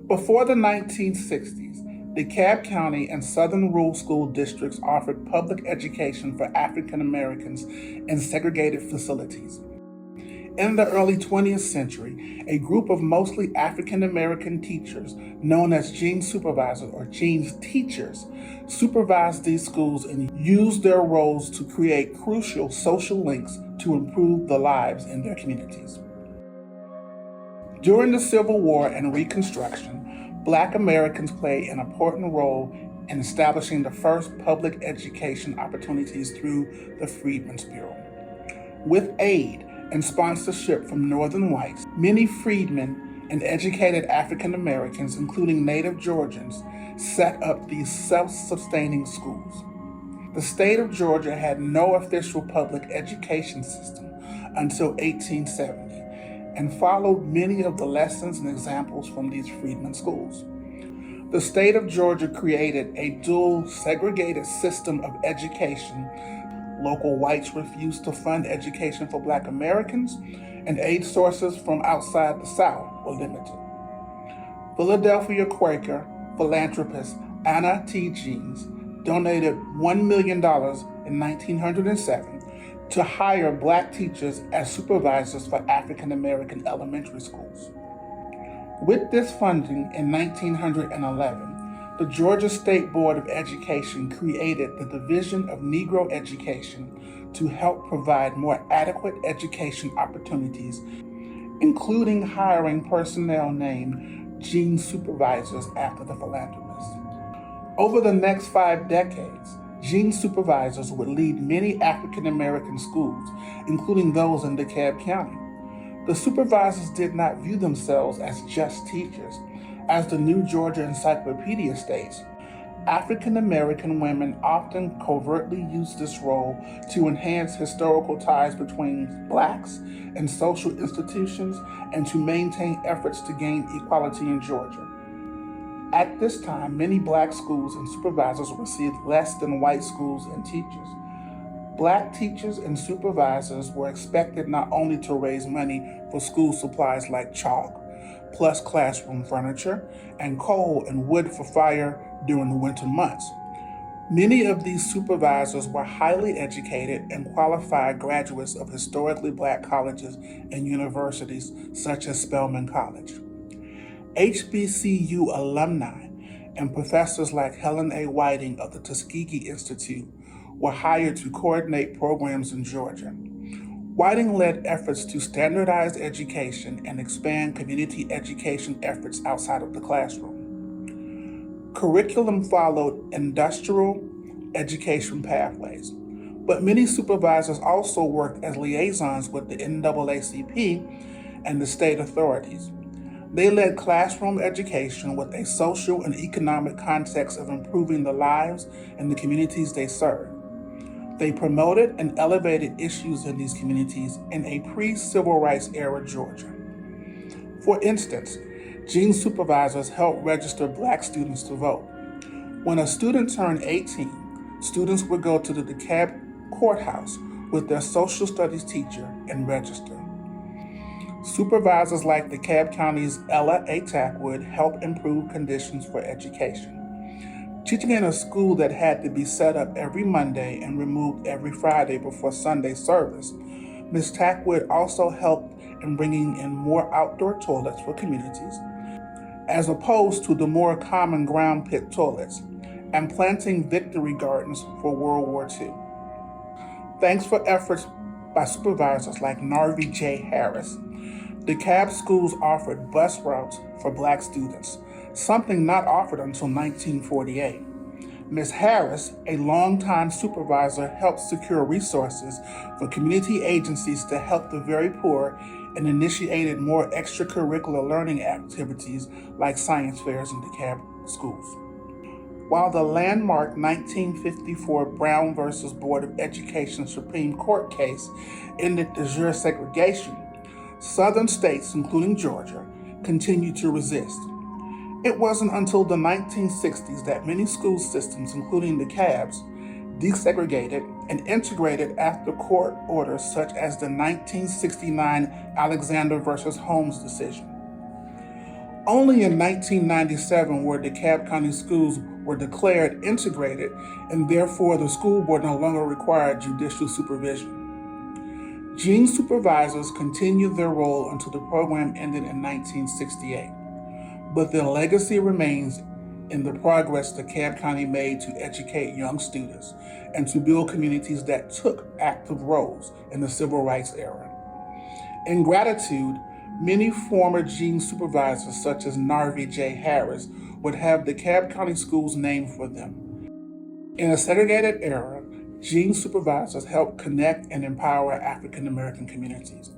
Before the 1960s, DeKalb County and Southern Rural School Districts offered public education for African Americans in segregated facilities. In the early 20th century, a group of mostly African American teachers, known as Gene Supervisors or Gene's teachers, supervised these schools and used their roles to create crucial social links to improve the lives in their communities. During the Civil War and Reconstruction, Black Americans played an important role in establishing the first public education opportunities through the Freedmen's Bureau. With aid and sponsorship from Northern whites, many freedmen and educated African Americans, including native Georgians, set up these self-sustaining schools. The state of Georgia had no official public education system until 1870 and followed many of the lessons and examples from these freedmen schools. The state of Georgia created a dual segregated system of education. Local whites refused to fund education for Black Americans, and aid sources from outside the South were limited. Philadelphia Quaker philanthropist Anna T. Jeans donated $1 million in 1907 to hire Black teachers as supervisors for African American elementary schools. With this funding in 1911, the Georgia State Board of Education created the Division of Negro Education to help provide more adequate education opportunities, including hiring personnel named Gene Supervisors after the philanthropist. Over the next 5 decades, Gene Supervisors would lead many African American schools, including those in DeKalb County. The supervisors did not view themselves as just teachers. As the New Georgia Encyclopedia states, African American women often covertly used this role to enhance historical ties between Blacks and social institutions and to maintain efforts to gain equality in Georgia. At this time, many Black schools and supervisors received less than white schools and teachers. Black teachers and supervisors were expected not only to raise money for school supplies like chalk, plus classroom furniture, and coal and wood for fire during the winter months. Many of these supervisors were highly educated and qualified graduates of historically Black colleges and universities such as Spelman College. HBCU alumni and professors like Helen A. Whiting of the Tuskegee Institute were hired to coordinate programs in Georgia. Whiting led efforts to standardize education and expand community education efforts outside of the classroom. Curriculum followed industrial education pathways, but many supervisors also worked as liaisons with the NAACP and the state authorities. They led classroom education with a social and economic context of improving the lives and the communities they served. They promoted and elevated issues in these communities in a pre-civil rights era Georgia. For instance, Gene Supervisors helped register Black students to vote. When a student turned 18, students would go to the DeKalb courthouse with their social studies teacher and register. Supervisors like DeKalb County's Ella A. Tackwood helped improve conditions for education. Teaching in a school that had to be set up every Monday and removed every Friday before Sunday service, Ms. Tackwood also helped in bringing in more outdoor toilets for communities, as opposed to the more common ground pit toilets, and planting victory gardens for World War II. Thanks for efforts by supervisors like Narvie J. Harris, DeKalb schools offered bus routes for Black students, something not offered until 1948. Ms. Harris, a longtime supervisor, helped secure resources for community agencies to help the very poor and initiated more extracurricular learning activities like science fairs in DeKalb schools. While the landmark 1954 Brown versus Board of Education Supreme Court case ended de jure segregation, Southern states, including Georgia, continued to resist. It wasn't until the 1960s that many school systems, including DeKalb's, desegregated and integrated after court orders such as the 1969 Alexander versus Holmes decision. Only in 1997 were DeKalb County schools were declared integrated, and therefore the school board no longer required judicial supervision. Gene supervisors continued their role until the program ended in 1968, but their legacy remains in the progress DeKalb County made to educate young students and to build communities that took active roles in the civil rights era. In gratitude, many former Gene supervisors, such as Narvie J. Harris, would have DeKalb County schools named for them. In a segregated era, Gene supervisors helped connect and empower African American communities.